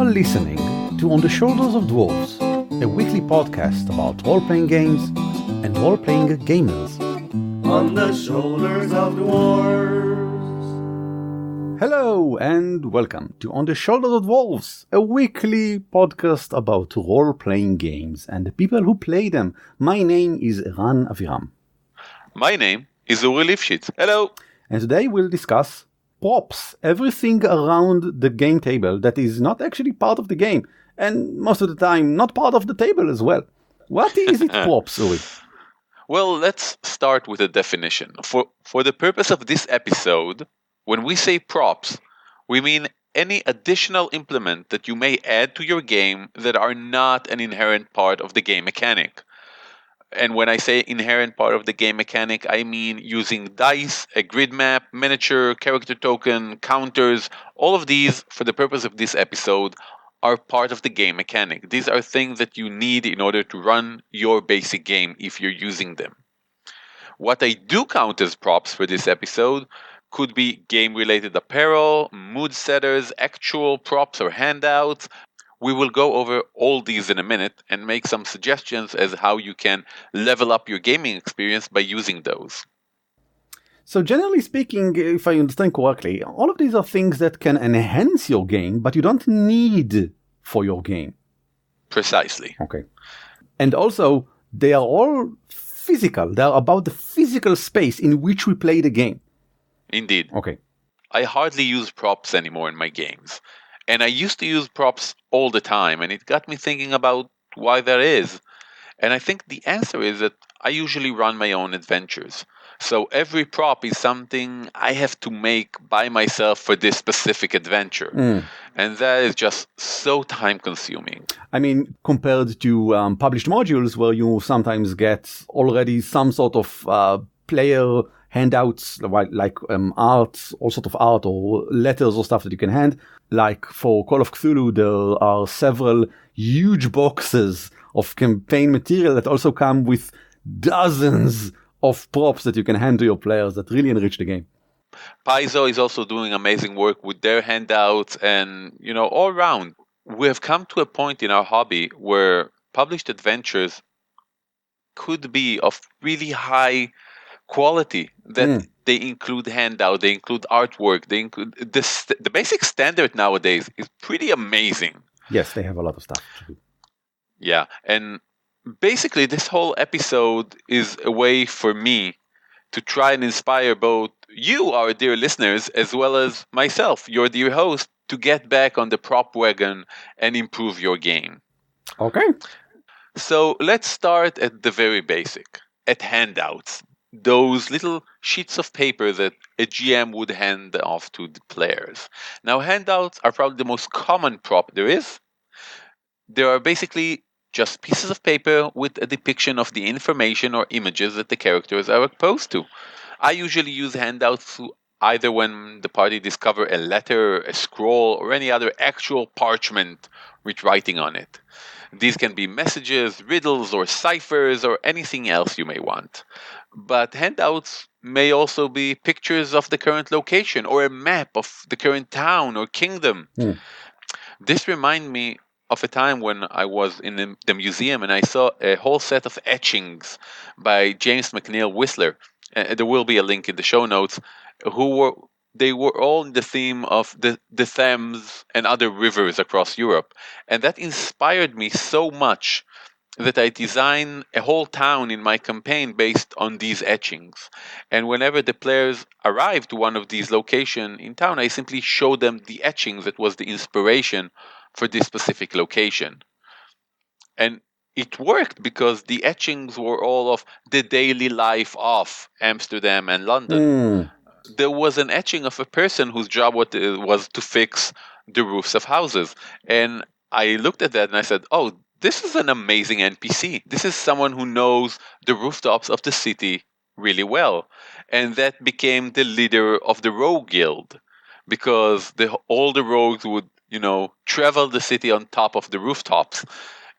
are listening to On the Shoulders of Dwarves, a weekly podcast about role-playing games and role-playing gamers. On the Shoulders of Dwarves. Hello and welcome to On the Shoulders of Dwarves, a weekly podcast about role-playing games and the people who play them. My name is Eran Aviram. My name is Uri Lifshitz. Hello! And today we'll discuss props, everything around the game table that is not actually part of the game, and most of the time not part of the table as well. What is it, props, Uri? Well, let's start with a definition. For the purpose of this episode, when we say props, we mean any additional implement that you may add to your game that are not an inherent part of the game mechanic. And when I say inherent part of the game mechanic, I mean using dice, a grid map, miniature, character token, counters. All of these, for the purpose of this episode, are part of the game mechanic. These are things that you need in order to run your basic game if you're using them. What I do count as props for this episode could be game-related apparel, mood setters, actual props or handouts. We will go over all these in a minute and make some suggestions as how you can level up your gaming experience by using those. So generally speaking, if I understand correctly, all of these are things that can enhance your game, but you don't need for your game. Precisely. Okay. And also, they are all physical. They are about the physical space in which we play the game. Indeed. Okay. I hardly use props anymore in my games. And I used to use props all the time, and it got me thinking about why that is. And I think the answer is that I usually run my own adventures. So every prop is something I have to make by myself for this specific adventure. And that is just so time-consuming. I mean, compared to published modules where you sometimes get already some sort of player handouts, like art, all sort of art or letters or stuff that you can hand. Like for Call of Cthulhu, there are several huge boxes of campaign material that also come with dozens of props that you can hand to your players that really enrich the game. Paizo is also doing amazing work with their handouts and, all around. We have come to a point in our hobby where published adventures could be of really high quality, that they include handout, they include artwork, they include the basic standard nowadays is pretty amazing. Yes, they have a lot of stuff to do. Yeah, and basically this whole episode is a way for me to try and inspire both you, our dear listeners, as well as myself, your dear host, to get back on the prop wagon and improve your game. Okay. So let's start at the very basic, at handouts. Those little sheets of paper that a GM would hand off to the players. Now, handouts are probably the most common prop there is. They are basically just pieces of paper with a depiction of the information or images that the characters are exposed to. I usually use handouts either when the party discover a letter, a scroll, or any other actual parchment with writing on it. These can be messages, riddles, or ciphers, or anything else you may want. But handouts may also be pictures of the current location or a map of the current town or kingdom. This reminds me of a time when I was in the museum and I saw a whole set of etchings by James McNeill Whistler. There will be a link in the show notes. They were all in the theme of the Thames and other rivers across Europe. And that inspired me so much that I designed a whole town in my campaign based on these etchings. And whenever the players arrived to one of these locations in town, I simply showed them the etchings that was the inspiration for this specific location. And it worked because the etchings were all of the daily life of Amsterdam and London. There was an etching of a person whose job was to fix the roofs of houses. And I looked at that and I said, oh, this is an amazing NPC. This is someone who knows the rooftops of the city really well. And that became the leader of the rogue guild because all the rogues would, travel the city on top of the rooftops.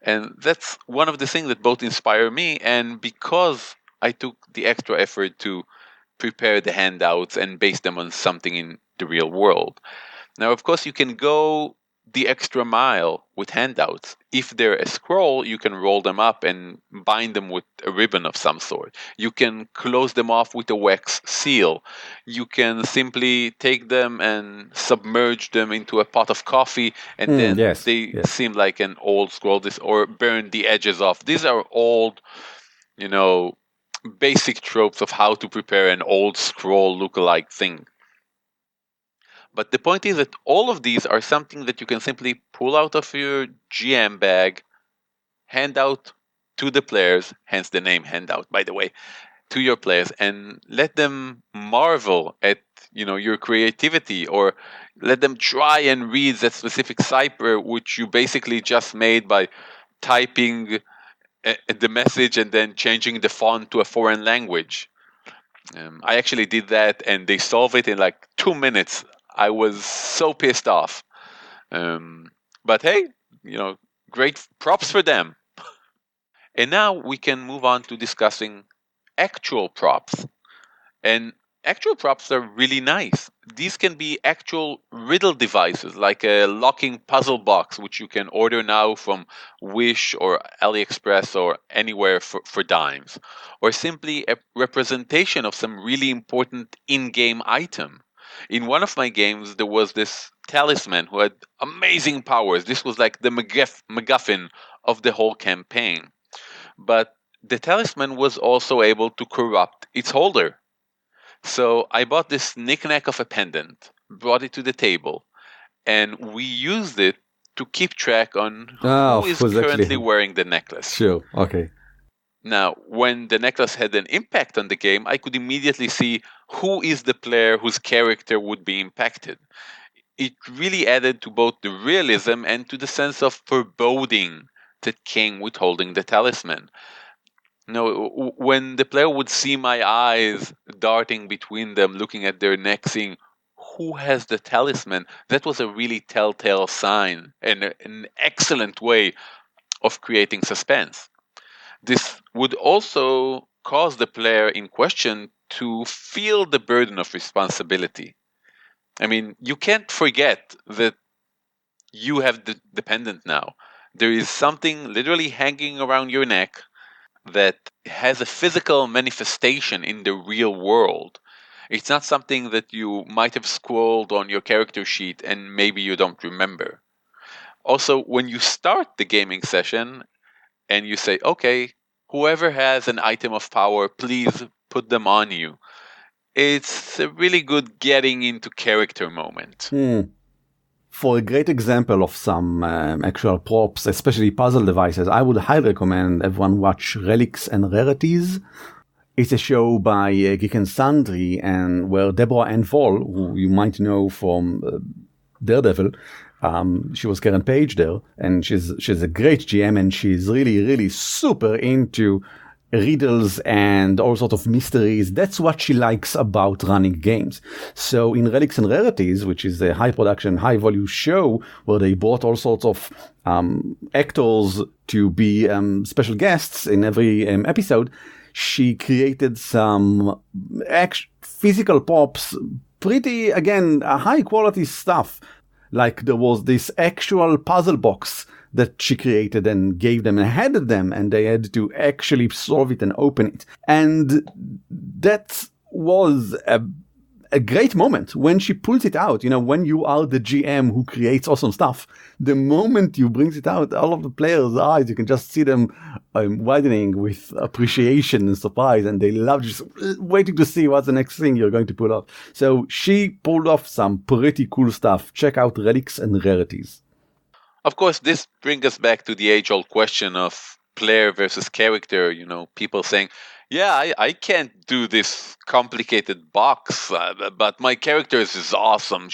And that's one of the things that both inspire me, and because I took the extra effort to prepare the handouts and base them on something in the real world. Now, of course, you can go the extra mile with handouts. If they're a scroll, you can roll them up and bind them with a ribbon of some sort. You can close them off with a wax seal. You can simply take them and submerge them into a pot of coffee, and then they seem like an old scroll, or burn the edges off. These are old, basic tropes of how to prepare an old scroll look-alike thing. But the point is that all of these are something that you can simply pull out of your GM bag, hand out to the players, hence the name Handout, by the way, to your players, and let them marvel at your creativity, or let them try and read that specific cipher which you basically just made by typing the message and then changing the font to a foreign language. I actually did that, and they solved it in like 2 minutes. I was so pissed off. But hey, great props for them. And now we can move on to discussing actual props. And actual props are really nice. These can be actual Riddle devices, like a locking puzzle box, which you can order now from Wish or AliExpress or anywhere for dimes. Or simply a representation of some really important in-game item. In one of my games, there was this talisman who had amazing powers. This was like the MacGuffin of the whole campaign. But the talisman was also able to corrupt its holder. So I bought this knickknack of a pendant, brought it to the table, and we used it to keep track on who is currently wearing the necklace. Sure, okay. Now, when the necklace had an impact on the game, I could immediately see who is the player whose character would be impacted. It really added to both the realism and to the sense of foreboding that came with holding the talisman. When the player would see my eyes darting between them, looking at their neck, seeing who has the talisman, that was a really telltale sign and an excellent way of creating suspense. This would also cause the player in question to feel the burden of responsibility. I mean, you can't forget that you have the pendant now. There is something literally hanging around your neck that has a physical manifestation in the real world. It's not something that you might have scrolled on your character sheet and maybe you don't remember. Also, when you start the gaming session and you say, okay, whoever has an item of power, please put them on you. It's a really good getting into character moment. For a great example of some actual props, especially puzzle devices, I would highly recommend everyone watch Relics and Rarities. It's a show by Geek and Sundry, and where Deborah Ann Voll, who you might know from Daredevil, she was Karen Page there, and she's a great GM, and she's really, really super into riddles and all sorts of mysteries. That's what she likes about running games. So in Relics and Rarities, which is a high production, high volume show where they brought all sorts of actors to be special guests in every episode, she created some physical props, pretty, again, high quality stuff. Like there was this actual puzzle box that she created and gave them and handed them, and they had to actually solve it and open it. And that was a great moment when she pulls it out. When you are the GM who creates awesome stuff, the moment you brings it out, all of the players' eyes, you can just see them widening with appreciation and surprise, and they love just waiting to see what's the next thing you're going to pull off. So she pulled off some pretty cool stuff. Check out Relics and Rarities. Of course, this brings us back to the age-old question of player versus character. People saying, yeah, I can't do this complicated box, but my character is awesome.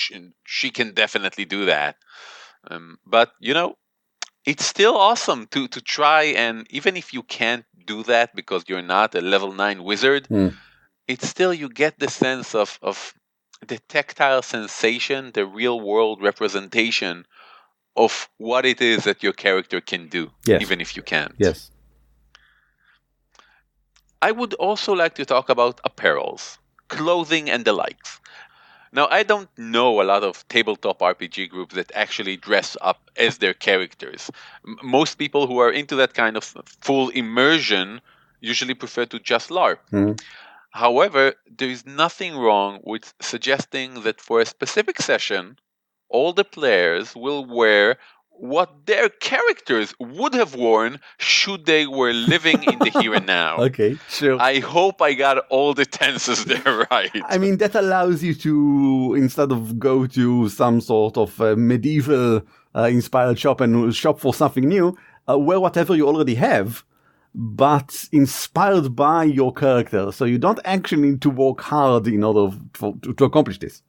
She can definitely do that. But, it's still awesome to try, and even if you can't do that because you're not a level 9 wizard, it's still, you get the sense of the tactile sensation, the real-world representation of what it is that your character can do, even if you can't. Yes. I would also like to talk about apparels, clothing and the likes. Now, I don't know a lot of tabletop RPG groups that actually dress up as their characters. Most people who are into that kind of full immersion usually prefer to just LARP. Mm. However, there is nothing wrong with suggesting that for a specific session, all the players will wear what their characters would have worn should they were living in the here and now. Okay, sure. I hope I got all the tenses there right. I mean, that allows you to, instead of go to some sort of medieval inspired shop and shop for something new, wear whatever you already have, but inspired by your character. So you don't actually need to work hard in order to accomplish this.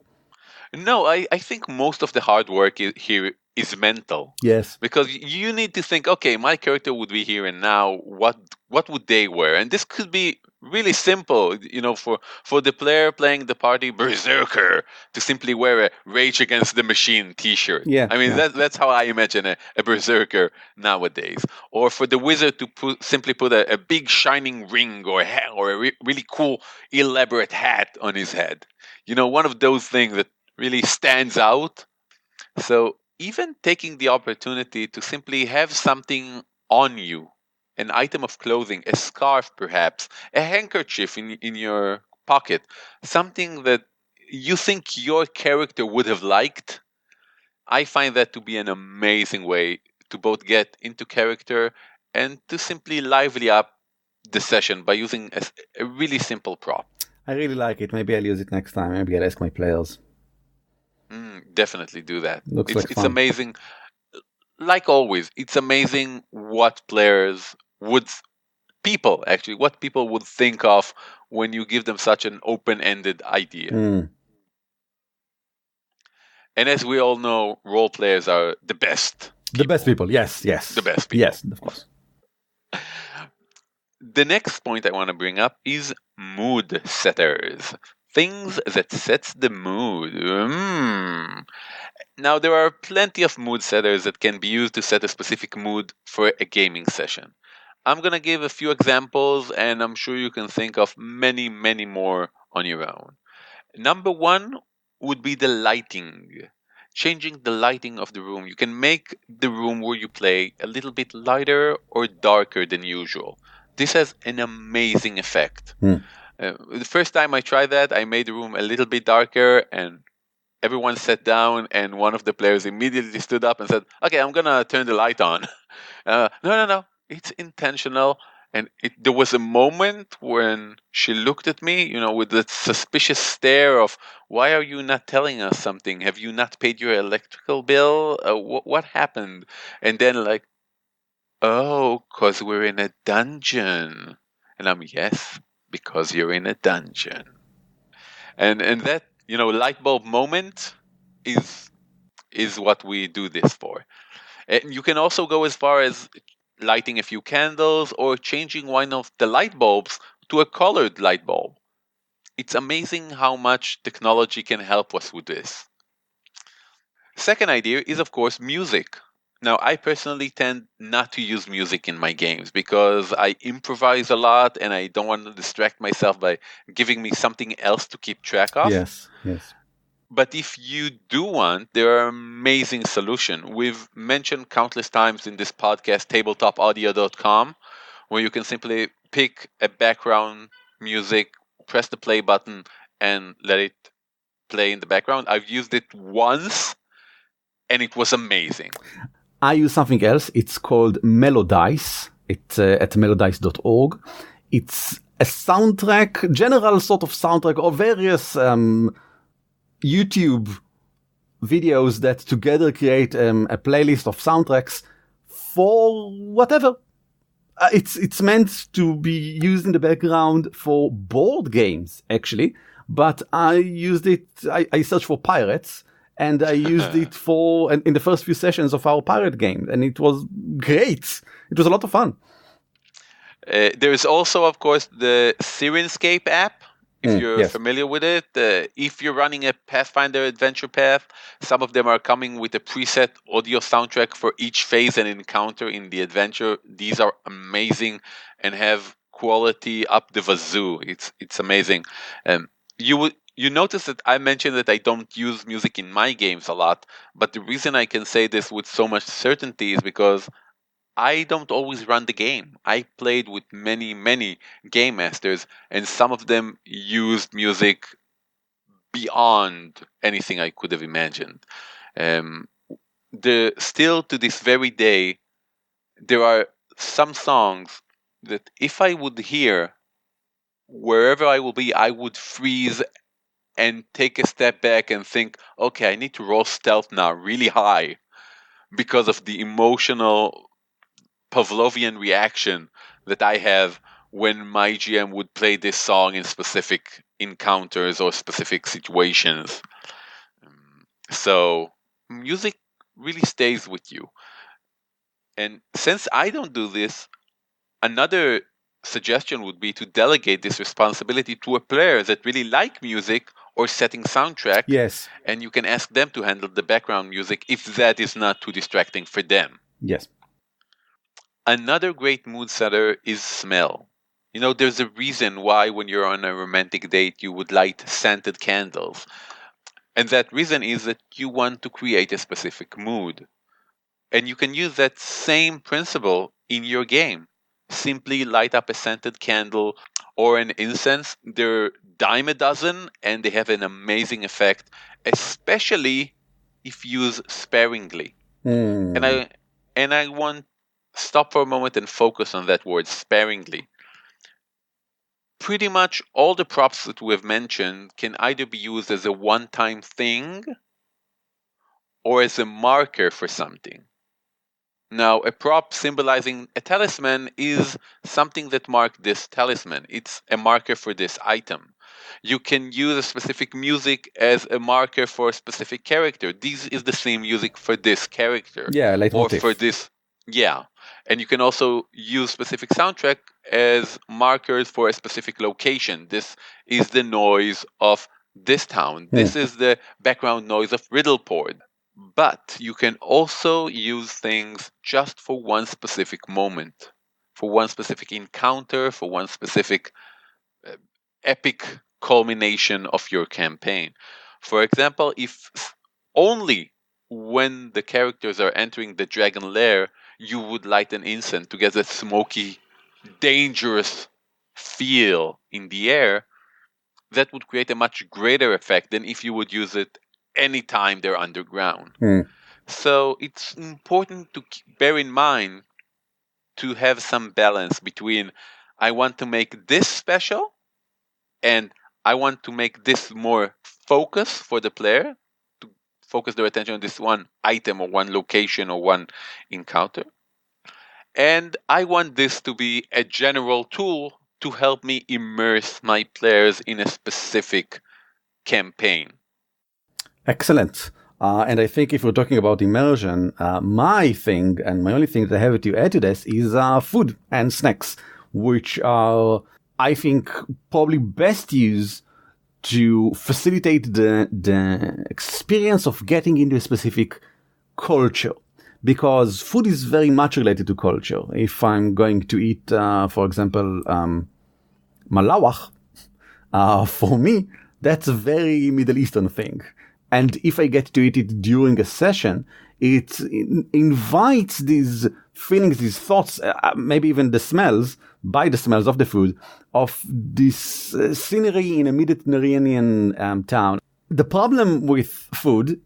No, I think most of the hard work here is mental. Yes. Because you need to think, okay, my character would be here and now. What would they wear? And this could be really simple, for the player playing the party berserker to simply wear a Rage Against the Machine T-shirt. Yeah, I mean, yeah. that's how I imagine a berserker nowadays. Or for the wizard to simply put a big shining ring or a really cool elaborate hat on his head. One of those things that really stands out. So even taking the opportunity to simply have something on you, an item of clothing, a scarf perhaps, a handkerchief in your pocket, something that you think your character would have liked, I find that to be an amazing way to both get into character and to simply lively up the session by using a really simple prop. I really like it. Maybe I'll use it next time. Maybe I'll ask my players. Definitely do that. Looks like It's fun. amazing. Like always, it's amazing what people would think of when you give them such an open-ended idea. Mm. And as we all know, role players are the best. The best people. Yes. The best people. Yes, of course. The next point I want to bring up is mood setters. Things that sets the mood. Now, there are plenty of mood setters that can be used to set a specific mood for a gaming session. I'm going to give a few examples, and I'm sure you can think of many, many more on your own. Number one would be the lighting. Changing the lighting of the room. You can make the room where you play a little bit lighter or darker than usual. This has an amazing effect. The first time I tried that, I made the room a little bit darker, and everyone sat down, and one of the players immediately stood up and said, okay, I'm going to turn the light on. No, it's intentional. And there was a moment when she looked at me, with that suspicious stare of, why are you not telling us something? Have you not paid your electrical bill? What happened? And then like, oh, because we're in a dungeon. And I'm, yes, because you're in a dungeon. And that, light bulb moment is what we do this for. And you can also go as far as lighting a few candles or changing one of the light bulbs to a colored light bulb. It's amazing how much technology can help us with this. Second idea is, of course, music. Now, I personally tend not to use music in my games because I improvise a lot and I don't want to distract myself by giving me something else to keep track of. Yes. But if you do want, there are amazing solutions. We've mentioned countless times in this podcast, tabletopaudio.com, where you can simply pick a background music, press the play button, and let it play in the background. I've used it once, and it was amazing. I use something else. It's called Melodice. It's at melodice.org. It's a soundtrack, general sort of soundtrack, or various YouTube videos that together create a playlist of soundtracks for whatever. It's meant to be used in the background for board games, actually. But I used it, I searched for pirates, and I used it in the first few sessions of our pirate game, and it was great. It was a lot of fun. There is also, of course, the Sirenscape app. If you're yes. familiar with it, if you're running a Pathfinder adventure path, some of them are coming with a preset audio soundtrack for each phase and encounter in the adventure. These are amazing and have quality up the wazoo. It's amazing. You notice that I mentioned that I don't use music in my games a lot, but the reason I can say this with so much certainty is because I don't always run the game. I played with many, many game masters, and some of them used music beyond anything I could have imagined. Um, Still to this very day, there are some songs that if I would hear wherever I will be, I would freeze and take a step back and think, okay, I need to roll stealth now really high because of the emotional Pavlovian reaction that I have when my GM would play this song in specific encounters or specific situations. So music really stays with you. And since I don't do this, another suggestion would be to delegate this responsibility to a player that really like music or setting soundtrack. Yes. And you can ask them to handle the background music if that is not too distracting for them. Yes. Another great mood setter is smell. You know, there's a reason why when you're on a romantic date, you would light scented candles. And that reason is that you want to create a specific mood. And you can use that same principle in your game. Simply light up a scented candle or an incense. They're dime a dozen and they have an amazing effect, especially if used sparingly. And I want stop for a moment and focus on that word, sparingly. Pretty much all the props that we have mentioned can either be used as a one-time thing or as a marker for something. Now, a prop symbolizing a talisman is something that marks this talisman. It's a marker for this item. You can use a specific music as a marker for a specific character. This is the same music for this character. Yeah, leitmotif. Or for this. Yeah. And you can also use specific soundtrack as markers for a specific location. This is the noise of this town. This is the background noise of Riddle. But you can also use things just for one specific moment, for one specific encounter, for one specific epic culmination of your campaign. For example, if only when the characters are entering the dragon lair, you would light an incense to get that smoky, dangerous feel in the air, that would create a much greater effect than if you would use it anytime they're underground. So it's important to bear in mind to have some balance between I want to make this special and I want to make this more focus for the player, to focus their attention on this one item or one location or one encounter. And I want this to be a general tool to help me immerse my players in a specific campaign. Excellent. And I think if we're talking about immersion, my thing and my only thing that I have to add to this is food and snacks, which are, I think, probably best used to facilitate the experience of getting into a specific culture. Because food is very much related to culture. If I'm going to eat, for example, malawach, for me, that's a very Middle Eastern thing. And if I get to eat it during a session, it invites these feelings, these thoughts, maybe even the smells, by the smells of the food, of this scenery in a Mediterranean town. The problem with food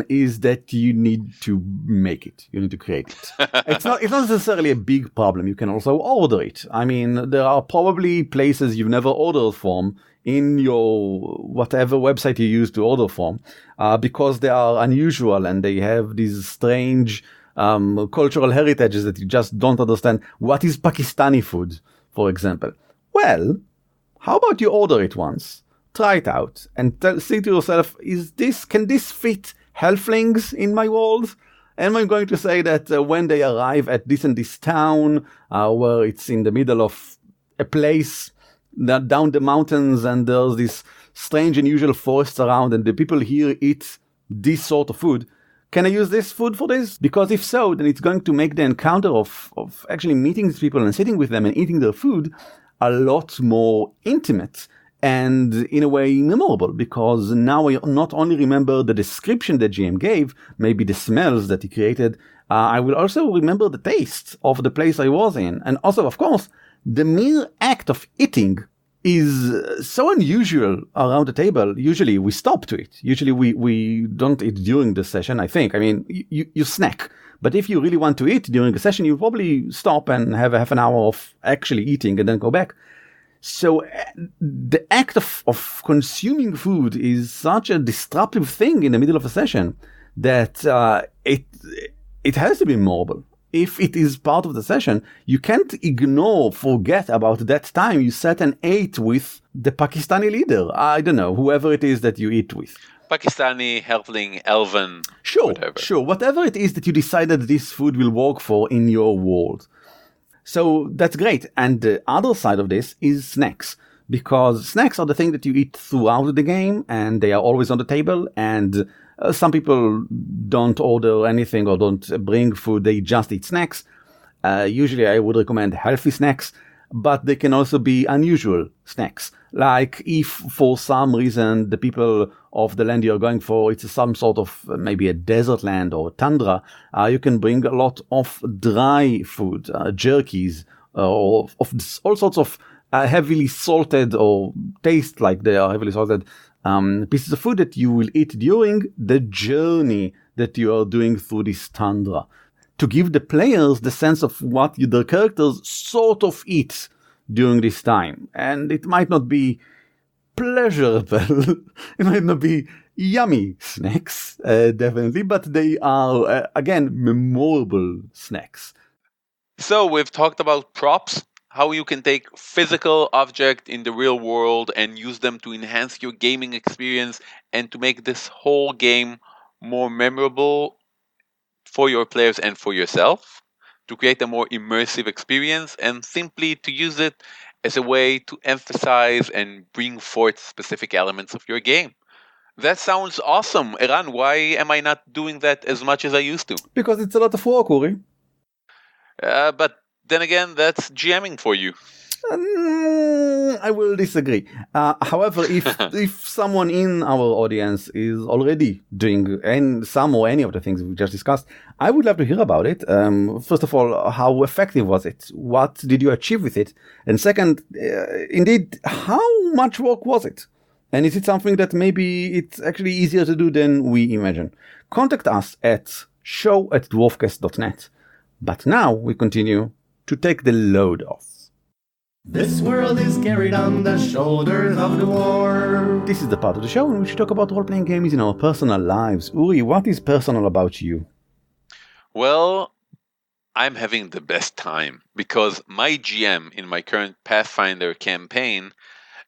is that you need to make it. You need to create it. It's not necessarily a big problem. You can also order it. I mean, there are probably places you've never ordered from in your whatever website you use to order from, because they are unusual and they have these strange cultural heritages that you just don't understand. What is Pakistani food, for example? Well, how about you order it once? Try it out and say to yourself, can this fit halflings in my world? Am I going to say that when they arrive at this and this town, where it's in the middle of a place down the mountains and there's this strange unusual forests around and the people here eat this sort of food, can I use this food for this? Because if so, then it's going to make the encounter of actually meeting these people and sitting with them and eating their food a lot more intimate and in a way memorable, because now I not only remember the description that GM gave, maybe the smells that he created, I will also remember the taste of the place I was in. And also, of course, the mere act of eating is so unusual around the table. Usually we stop to eat. Usually we don't eat during the session, I think. I mean, you snack. But if you really want to eat during a session, you probably stop and have a half an hour of actually eating and then go back. So the act of consuming food is such a disruptive thing in the middle of a session that it has to be memorable. If it is part of the session, you can't forget about that time you sat and ate with the Pakistani leader. I don't know, whoever it is that you eat with. Pakistani, Helpling, Elven, whatever. Sure, whatever it is that you decided this food will work for in your world. So that's great. And the other side of this is snacks, because snacks are the thing that you eat throughout the game, and they are always on the table. And some people don't order anything or don't bring food. They just eat snacks. Usually I would recommend healthy snacks, but they can also be unusual snacks. Like if for some reason the people of the land you're going for, it's some sort of maybe a desert land or tundra, you can bring a lot of dry food, jerkies, or of all sorts of heavily salted or taste like they are heavily salted pieces of food that you will eat during the journey that you are doing through this tundra, to give the players the sense of what their characters sort of eat during this time. And it might not be pleasurable, it might not be yummy snacks, definitely, but they are, again, memorable snacks. So we've talked about props, how you can take physical object in the real world and use them to enhance your gaming experience and to make this whole game more memorable for your players and for yourself, to create a more immersive experience, and simply to use it as a way to emphasize and bring forth specific elements of your game. That sounds awesome. Eran, why am I not doing that as much as I used to? Because it's a lot of work, Uri. But then again, that's GMing for you. I will disagree. However, if someone in our audience is already doing some or any of the things we just discussed, I would love to hear about it. First of all, how effective was it? What did you achieve with it? And second, indeed, how much work was it? And is it something that maybe it's actually easier to do than we imagine? Contact us at show@dwarfcast.net. But now we continue to take the load off. This world is carried on the shoulders of dwarves. This is the part of the show in which we talk about role-playing games in our personal lives. Uri, what is personal about you? Well, I'm having the best time because my GM in my current Pathfinder campaign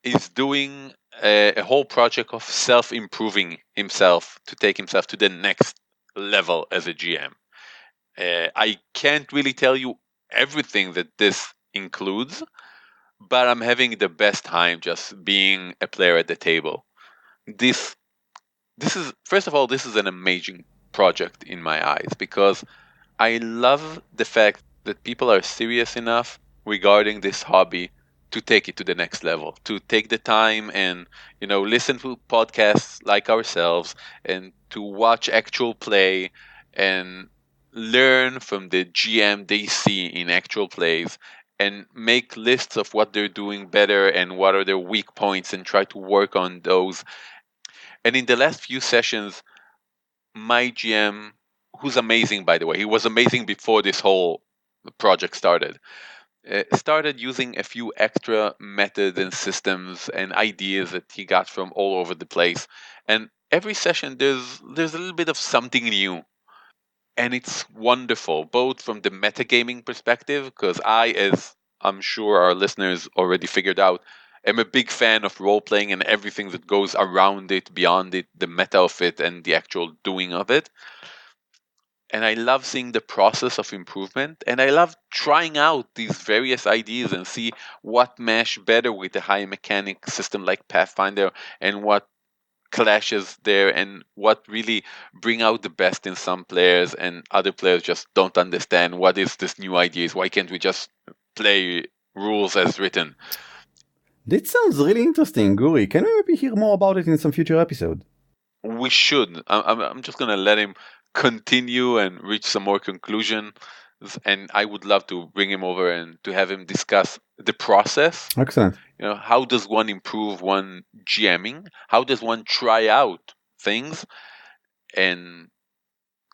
is doing a whole project of self-improving himself to take himself to the next level as a GM. I can't really tell you everything that this includes, but I'm having the best time just being a player at the table. This is, first of all, this is an amazing project in my eyes because I love the fact that people are serious enough regarding this hobby to take it to the next level, to take the time and, listen to podcasts like ourselves and to watch actual play and learn from the GM they see in actual plays and make lists of what they're doing better and what are their weak points and try to work on those. And in the last few sessions, my GM, who's amazing, by the way, he was amazing before this whole project started using a few extra methods and systems and ideas that he got from all over the place. And every session, there's a little bit of something new. And it's wonderful, both from the metagaming perspective, because I, as I'm sure our listeners already figured out, am a big fan of role-playing and everything that goes around it, beyond it, the meta of it, and the actual doing of it. And I love seeing the process of improvement, and I love trying out these various ideas and see what mesh better with a high mechanic system like Pathfinder and what clashes there and what really bring out the best in some players and other players just don't understand what is this new ideas. Why can't we just play rules as written? That sounds really interesting, Uri. Can we maybe hear more about it in some future episode? We should. I'm just going to let him continue and reach some more conclusion. And I would love to bring him over and to have him discuss the process. Excellent. How does one improve one GMing? How does one try out things? And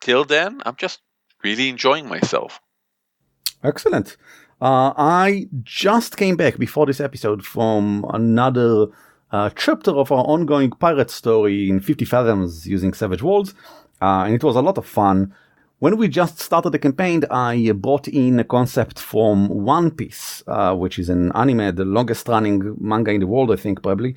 till then, I'm just really enjoying myself. Excellent. I just came back before this episode from another chapter of our ongoing pirate story in 50 Fathoms using Savage Worlds, and it was a lot of fun. When we just started the campaign, I brought in a concept from One Piece, which is an anime, the longest running manga in the world, I think, probably.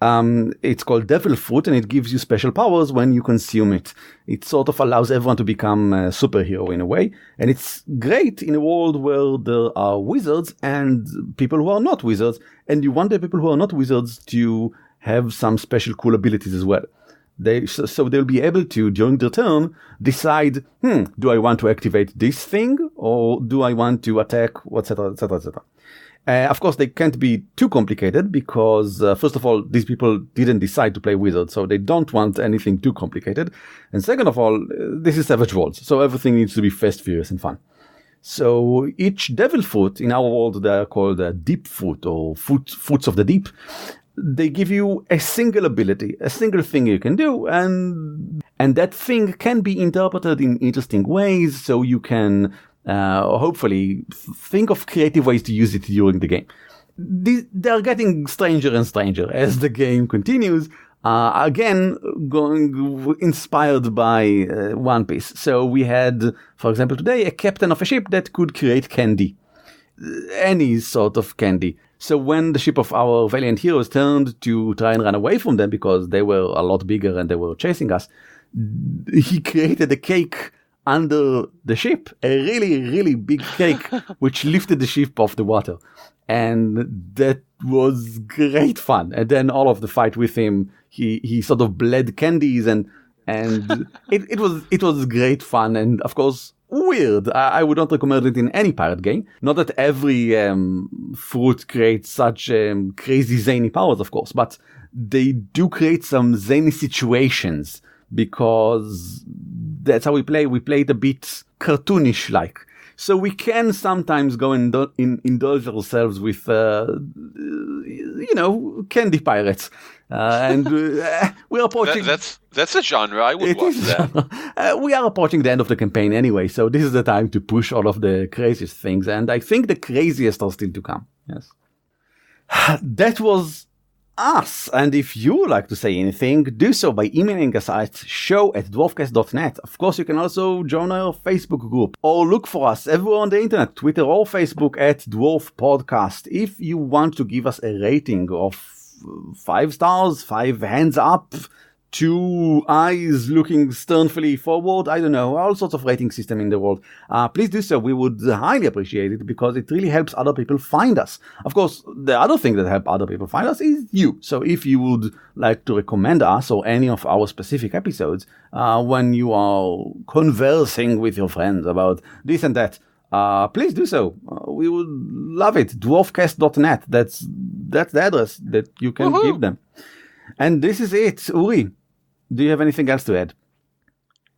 It's called Devil Fruit, and it gives you special powers when you consume it. It sort of allows everyone to become a superhero in a way. And it's great in a world where there are wizards and people who are not wizards. And you want the people who are not wizards to have some special cool abilities as well. So they'll be able to, during their turn, decide, do I want to activate this thing or do I want to attack, etc., etc., etc. Of course, they can't be too complicated because, first of all, these people didn't decide to play wizards, so they don't want anything too complicated. And second of all, this is Savage Worlds, so everything needs to be fast, furious, and fun. So each devil fruit, in our world, they are called deep fruit or fruits of the deep. They give you a single ability, a single thing you can do, and that thing can be interpreted in interesting ways, so you can hopefully think of creative ways to use it during the game. They're getting stranger and stranger as the game continues, again, going inspired by One Piece. So we had, for example, today, a captain of a ship that could create candy. Any sort of candy. So when the ship of our valiant heroes turned to try and run away from them because they were a lot bigger and they were chasing us, he created a cake under the ship, a really, really big cake, which lifted the ship off the water. And that was great fun. And then all of the fight with him, he sort of bled candies and it was great fun. And of course, weird. I would not recommend it in any pirate game. Not that every fruit creates such crazy zany powers, of course, but they do create some zany situations because that's how we play. We play it a bit cartoonish-like. So we can sometimes go and indulge ourselves with, candy pirates. And we're approaching... That's a genre. I would watch that. We are approaching the end of the campaign anyway, so this is the time to push all of the craziest things. And I think the craziest are still to come. Yes. That was us. And if you would like to say anything, do so by emailing us at show@dwarfcast.net. Of course, you can also join our Facebook group or look for us everywhere on the internet, Twitter or Facebook at Dwarf Podcast. If you want to give us a rating of 5 stars, 5 hands up, 2 eyes looking sternfully forward, I don't know, all sorts of rating system in the world, please do so. We would highly appreciate it because it really helps other people find us. Of course, the other thing that helps other people find us is you. So if you would like to recommend us or any of our specific episodes when you are conversing with your friends about this and that, please do so. We would love it. Dwarfcast.net. That's the address that you can give them. And this is it. Uri, do you have anything else to add?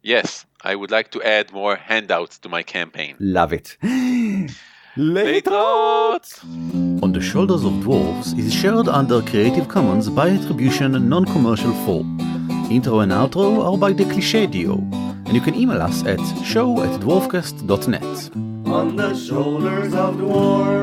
Yes, I would like to add more handouts to my campaign. Love it. Later. On the Shoulders of Dwarves is shared under Creative Commons by attribution, non-commercial 4. Intro and outro are by the Cliché Duo. And you can email us at show@dwarfcast.net. On the shoulders of dwarves.